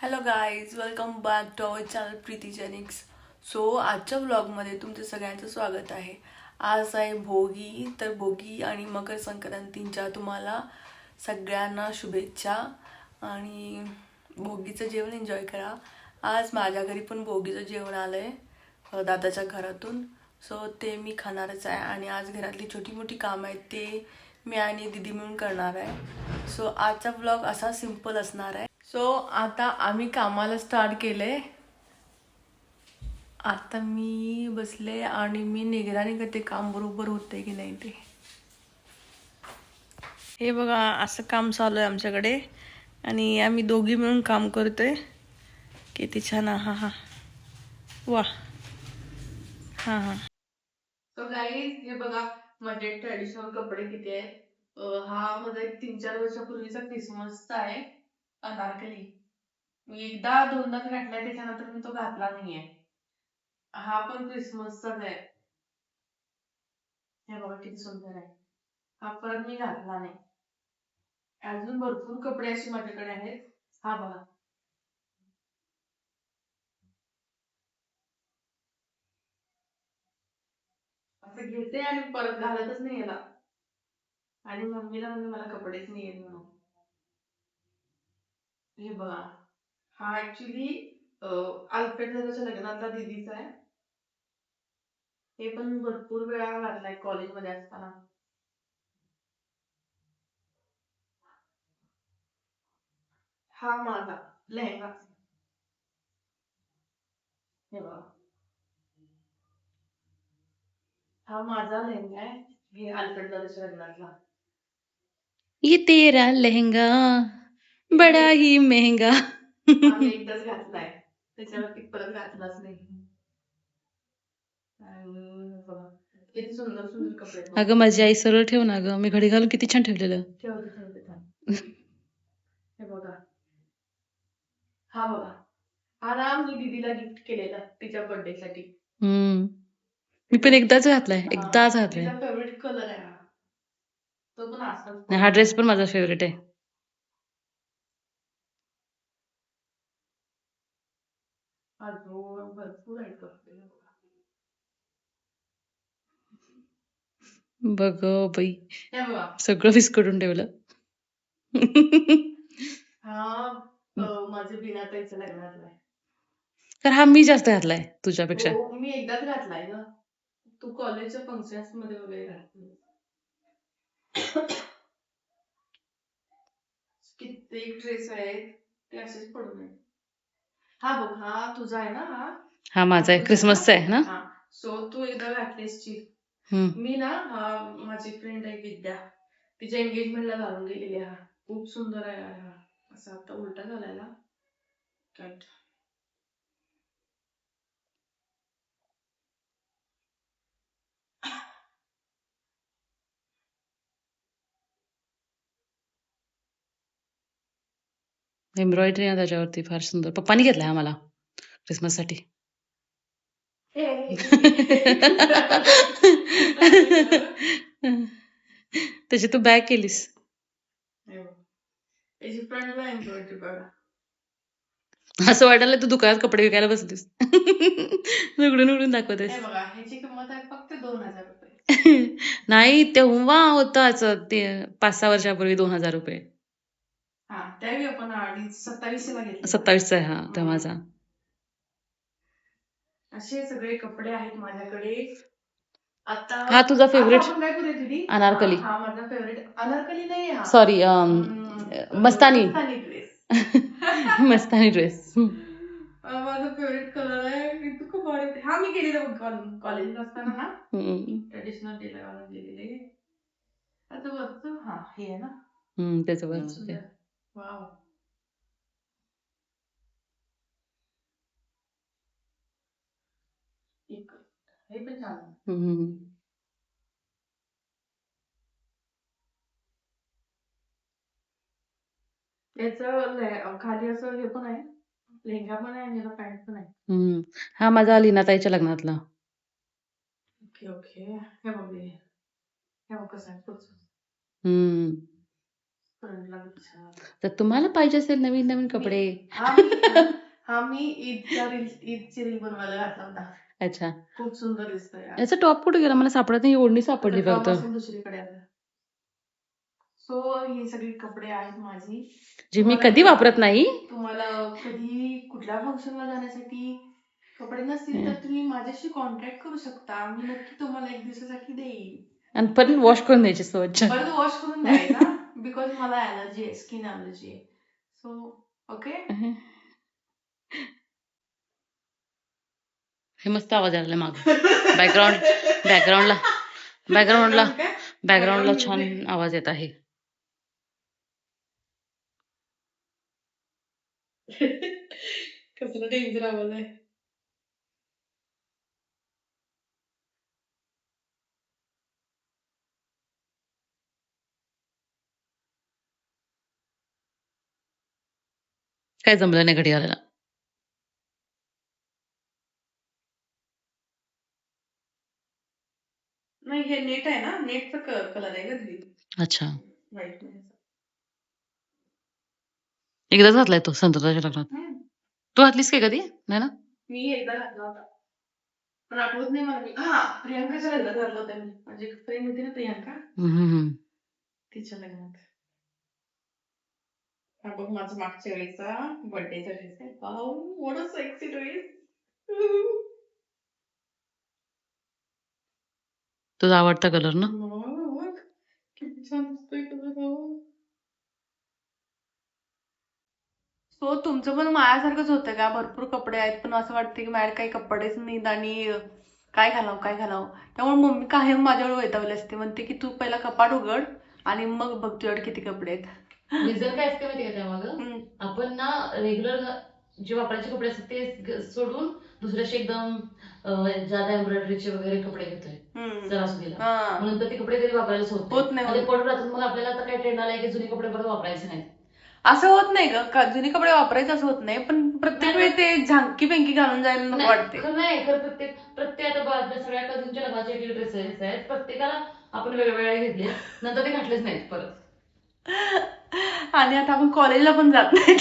Hello guys, welcome back to our channel Preeti जेनिक्स. So आजच्या व्लॉगमध्ये तुमचं सगळ्यांचं स्वागत आहे. आज आहे भोगी, तर भोगी आणि मकर संक्रांतीच्या तुम्हाला सगळ्यांना शुभेच्छा. आणि भोगीचं जेवण एन्जॉय करा. आज माझ्या घरी पण भोगीचं जेवण आलं आहे दादाच्या घरातून. सो ते मी खाणारच आहे. आणि आज घरातली छोटी मोठी कामं आहेत ते मी आणि दीदी मिळून करणार आहे. सो आजचा व्लॉग असा सिम्पल असणार आहे. सो आता आम्ही कामाला स्टार्ट केले. आता मी बसले आणि मी निगराणी करते काम बरोबर होते की नाही ते. हे बघा, असं काम चालू आहे आमच्याकडे आणि आम्ही दोघी मिळून काम करतोय. किती छान. हा हा वा. हा हा. सो गाईज, हे बघा माझे ट्रेडिशनल कपडे किती आहेत. हा माझा एक 3-4 वर्षापूर्वीचा क्रिसमसचा आहे अनारकली. मी एकदा दोनदाच घातलाय, त्याच्यानंतर मी तो घातला नाहीये. हा पण क्रिसमसचाच आहे. हे बघा किती सुंदर आहे. हा परत मी घातला नाही. अजून भरपूर कपडे असे माझ्याकडे आहेत. हा बघा, असं घेते आणि परत घालतच नाही याला. आणि मम्मीला म्हणजे मला कपडेच नाही येत म्हणून. हे बघा, हा ऍक्च्युली अल्फ्रेड दादाच्या लग्नातला दीदीचा आहे. हे पण मी भरपूर वेळा घातलाय कॉलेजमध्ये असताना. हा माझा लेहंगा. हे बघा, हा माझा लेहंगा आहे. हे अल्फ्रेड दादाच्या लग्नातला. ये तेरा लहंगा बडा ही महंगा. आम्ही एकदाच घातलाय, त्याच्यावरती परत घातलाच नाही. आणि बघा, किती सुंदर सुंदर कपडे आहेत अगं माझ्याकडे. माझी आई सरळ ठेव ना ग, मी घडी घालून किती छान ठेवलेलं. ठेवते ठेवते थांब. हे बघा, हा बघा, हा ना मी दीदीला गिफ्ट केलेला तिच्या बर्थडे साठी. हम्म मी पण एकदाच घातलाय, एकदाच घातलाय. तिचा फेवरेट कलर आहे हा. तो पण असाच हा पडतो. ड्रेस पण माझा फेवरेट आहे. अजून भरपूर आहेत कपडे. हे बघा. बघ बाई, हे बघा, सगळं विस्कटून ठेवलं. हा माझ्या बिनाताईच्या लग्नातला आहे. तर हा मी जास्त घातलाय तुझ्यापेक्षा. हो, मी एकदाच घातलाय ग. तू कॉलेजच्या फंक्शन्स मध्ये वगैरे घातली. कित्येक ड्रेस आहेत ते असेच पडून आहेत. हा बघ, हा तुझा आहे ना. हा हा माझा आहे, तुझा आहे ना. क्रिसमसचा आहे ना. हा, सो तू एकदा घातलीसची. हम्म मी ना, हा माझी फ्रेंड आहे विद्या, तिच्या एंगेजमेंटला घालून गेलेली. हा खूप सुंदर आहे. हा असा आता उलटा झालायला कट. एम्ब्रॉयडरी ना त्याच्यावरती फार सुंदर. पप्पानी घेतलाय हा मला क्रिसमस साठी. त्याची तू बॅग केलीस. त्याची फ्रंटला एम्ब्रॉयडरी बघा. असं वाटायला तू दुकानात कपडे विकायला बसलीस. उघडून उघडून दाखवतेस. हे बघा, ह्याची किंमत आहे फक्त 2,000 रुपये. नाही, तेव्हा होताच ते 5-6 वर्षापूर्वी 2,000 रुपये. हा, त्यावेळी आपण 27 ला घेतले. 27चा आहे हा तेव्हाचा. असे सगळे कपडे आहेत माझ्याकडे. आता हा तुझा आता फेवरेट आपण काय करूया दीदी? अनारकली. हा माझा फेवरेट अनारकली नाही. हा सॉरी, मस्तानी. मस्तानी ड्रेस. मस्तानी ड्रेस. माझा फेवरेट कलर आहे. इतकं खूप आवडते. हा मी केलेलं बघ कॉलेजला असताना ना, ट्रेडिशनल डे ला घालून गेलेले. आता वरचं हा हे आहे ना. त्याचं खूप वरचं ते. सुंदर. वाव. एक हे पण छान आहे. त्याचं खाली असं हे पण आहे, लेहंगा पण आहे आणि याला पॅन्ट पण आहे. हा माझा लीनाताईच्या लग्नातला. Okay okay. हे बघ हे बघ कसं आहे पुढचं. तर तुम्हाला पाहिजे असेल नवीन नवीन कपडे. हा मी ईदची रील बनवायला घातला होता. अच्छा, खूप सुंदर दिसतोय यार. याचा टॉप कुठे गेला? मला सापडत नाही. ओढणी सापडली आता फक्त. तेव्हापासून दुसरीकडे आलं. सो ही सगळी कपडे आहेत माझी. जी मी तुम्हाला कधी वापरत नाही. तुम्हाला कधी कुठल्या फंक्शनला जाण्यासाठी कपडे नसतील तर तुम्ही माझ्याशी कॉन्टॅक्ट करू शकता. मी नक्की तुम्हाला 1 दिवसासाठी देईन. आणि पण वॉश करून द्यायचे स्वच्छ. परत वॉश करून द्यायचा बिकॉज मला ॲलर्जी आहे, स्किन ॲलर्जी आहे. So okay. हे मस्त आवाज आला माग. बॅकग्राऊंडला बॅकग्राऊंडला छान आवाज येत आहे. कसला डेंजर आवाज आहे. काय जमलं नाही घडी घालायला. नाही हे नेट आहे ना, नेटचा कलर आहे का ग्रीन. अच्छा, व्हाईट नाही. एकदाच घातलाय तो संतोषाच्या लग्नात. तू घातलीस काय कधी? नाही ना. मी एकदा घातला होता पण आठवत नाही मला. मी प्रियांकाच्या लग्नात घातला होता. मी माझी फ्रेंड होती ना प्रियांका, तिच्या लग्नात. हा बघ माझा मागच्या वेळेचा बर्थडेचा ड्रेस आहे. Wow what a sexy dress. तुझा आवडता कलर ना. किती छान दिसतोय कलर. सो तुमचं पण माझ्यासारखंच होतं का? भरपूर कपडे आहेत पण असं वाटतं की माझ्याकडे काही कपडेच नाहीत आणि काय घालावं. त्यामुळे मम्मी कायम माझ्यावर वैतावली असते. म्हणते की तू पहिला कपाट उघड आणि मग बघ तुझ्याकडे किती कपडे आहेत. रिझन काय असते माहिती का त्यामागं? आपण ना रेग्युलर जे वापरायचे कपडे असतात ते सोडून दुसऱ्याचे एकदम ज्यादा एम्ब्रॉयडरीचे वगैरे कपडे घेतोय सणासुदीला. म्हणून तर ते कपडे कधी वापरायलाच होत नाही. ते पडून राहतात. मग आपल्याला आता काय ट्रेंड आलाय की जुने कपडे परत वापरायचे नाहीत. असं होत नाही ग, जुने कपडे वापरायचं असं होत नाही. पण प्रत्येक वेळी ते झांकी पेंकी घालून जायला नको वाटते. नाही खरं प्रत्येक आता सगळ्या कझिनच्या लग्नाचे वेगळे ड्रेसेस आहेत. प्रत्येकाला आपण वेगवेगळे घेतले, नंतर ते घातलेच नाहीत परत. आणि आता आपण कॉलेजला पण जात नाही.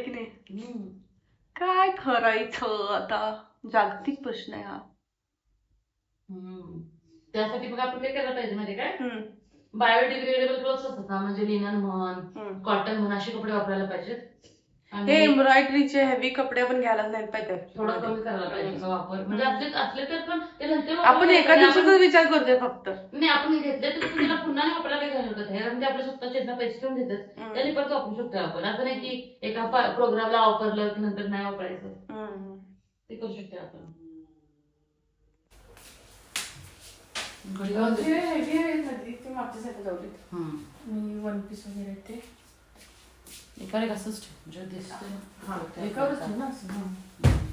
की नाही, काय करायचं आता, जागतिक प्रश्न आहे हा. त्यासाठी मग आपण काय केलं पाहिजे माहिती काय? बायोडिग्रेडेबल क्लोथ्स असतात ना, म्हणजे लिनन म्हण, कॉटन म्हण, असे कपडे वापरायला पाहिजेत. हे एम्ब्रॉयडरीचे हेवी कपडे आपण घ्यायलाच नाही पाहिजे. थोडं कमी करायला पाहिजे त्याचा वापर. म्हणजे असले तर पण ते नंतर आपण एका दिवसाचा विचार करतोय फक्त. नाही, आपण घेतले तर त्याला पुन्हा नाही वापरायला घ्यायला होतं. म्हणजे आपल्या स्वतःचे पैसे ठेवून देतात, त्याने परत वापरू शकतो आपण. असं नाही की एका प्रोग्रामला वापरलं की नंतर नाही वापरायचं. ते करू शकतो आपण. मागच्या साईडला जाऊ देत. मी वन पीस वगैरे ते एकावर असंच ठेव म्हणजे दिसतंय. एकावरच ना.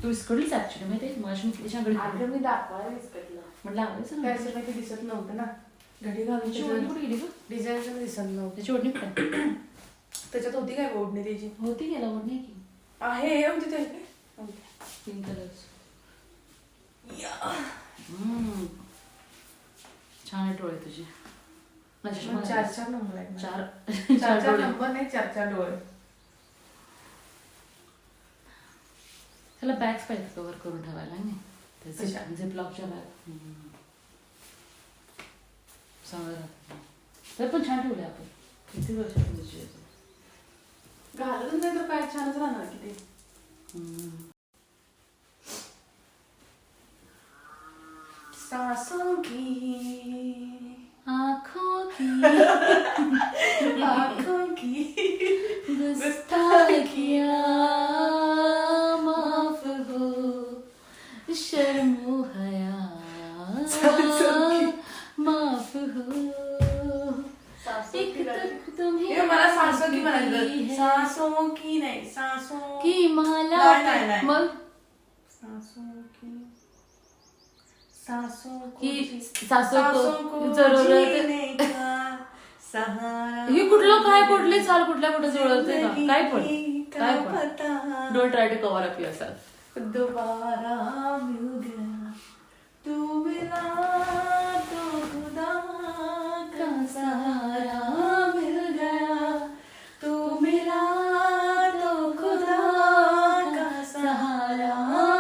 तू विस्कडलीस ऍक्च्युली माहिती माझी मी किती छान घडी आता मी दाखवायला विस्कटला म्हटलं आवडायचं काय असं काही दिसत नव्हतं ना. घडी घालून कुठे गेली ग? डिझाईन दिसत नव्हतं. त्याची ओढणी कुठे? त्याच्यात होती काय ओढणी त्याची? होती गेला ओढणी की आहे म्हणजे ते पिंक कलर. छान आहे डोळे तुझे. 4 नंबर आहेत. 4 नंबर नाही, 4 डोळे. त्याला बॅग्स पाहिजे कव्हर करून ठेवायला नाही झिपलॉकच्या बॅग. तर पण छान ठेवले आपण. किती वर्ष घालून नाही तर काय छानच राहणार की ते. सांसों की आँखों की गुस्ताखियाँ माफ हो, शर्मो हया माफ हो. तुम्हें मला सांसों की म्हणायचं. सांसों की नाही, सांसों की मला मग सांसों को जरूरत. हे कुठलं काय कुठले चाल कुठल्या जुळवते का काय पण don't try to cover up yourself. दोबारा मिल गया तू मिला तो खुदा का सहारा मिल गया, तू मिला तो खुदा का सहारा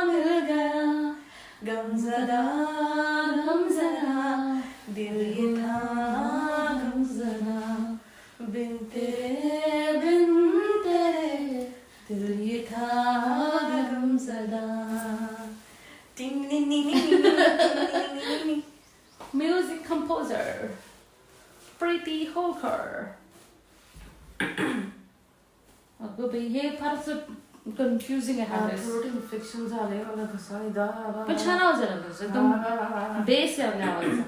मिल गया, गमज़दा गमज़दा दिल ये था गमज़दा, बिन तेरे दिल ये था गमज़दा. Music composer Preeti Holker. अगं बाई हे फारच कन्फ्युजिंग आहे हा ड्रेस. थोडं इन्फेक्शन झालंय मला घसा एकदा पण छान आवाज आला तुझा, एकदम बेस आहे आपल्या आवाजाचा.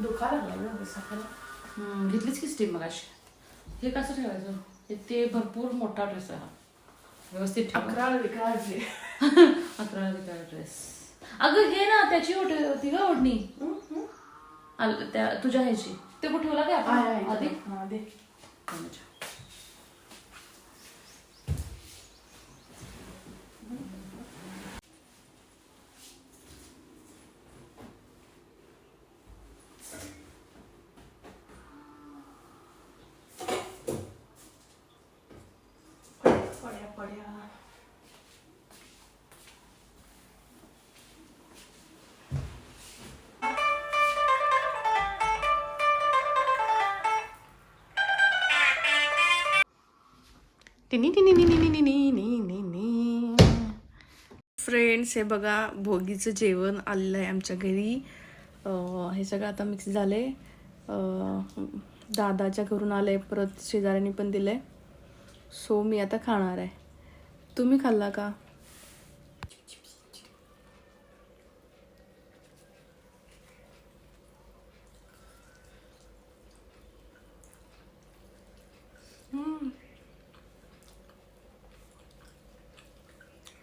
दुखा लागला ना घसा खरं. घेतलीच की स्टीम मगाशी. हे कसं ठेवायचं? ते भरपूर मोठा ड्रेस आहे हा. व्यवस्थित ठेवा. 11 विकायचे 11 ड्रेस. अगं हे ना त्याची होती का ओढणी त्या तुझ्या ह्याची ते कुठे ठेवला काय आपण आधी? दे. पड्या फ्रेंड्स, हे बघा भोगीचं जेवण आलेलं आहे आमच्या घरी. हे सगळं आता मिक्स झालंय. दादाच्या घरून आलंय, परत शेजाऱ्यांनी पण दिलंय. सो मी आता खाणार आहे. तुम्ही खाल्ला का?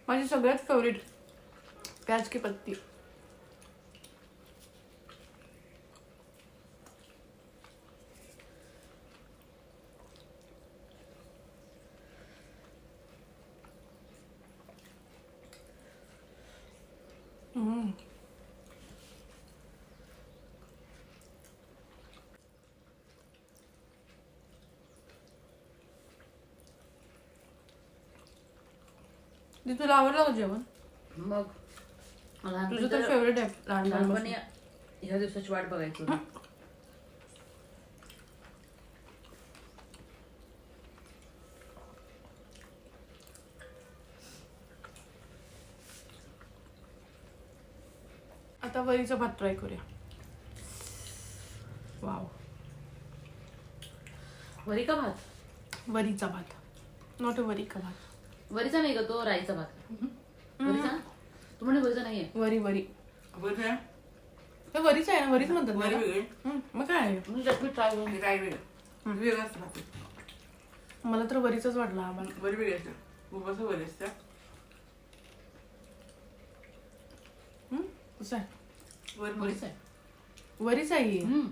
माझी सगळ्यात फेवरेट प्याज की पत्ती. तुला आवडलं का जेवण? मग तुझं तर फेवरेट आहे लहानपणी ह्या दिवसाची वाट बघायची होती. आता वरीचा भात ट्राय करूया. वाव, वरी का भात? वरीचा भात, नॉट अ वरी का भात. वरीचा नाही का तो, राईचा भात. वरीचा? तू म्हणे वरीचा नाहीये. वरी ते वरीच आहे ना, वरीच म्हणतात ना. मग काय आहे? मला तर वरीचाच वाटला हा भात. वरी वेगळी असते, उपास वरी असते. कसं आहे? वरीचा आहे. वरीच आहे ही.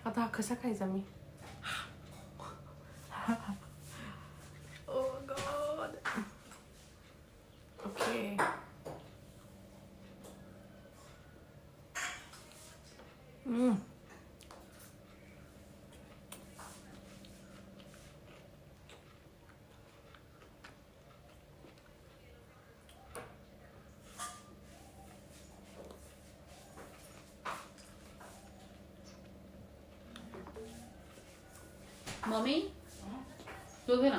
आता हा कसा खायचा मी? Oh God. Okay. मम्मी तो घे ना.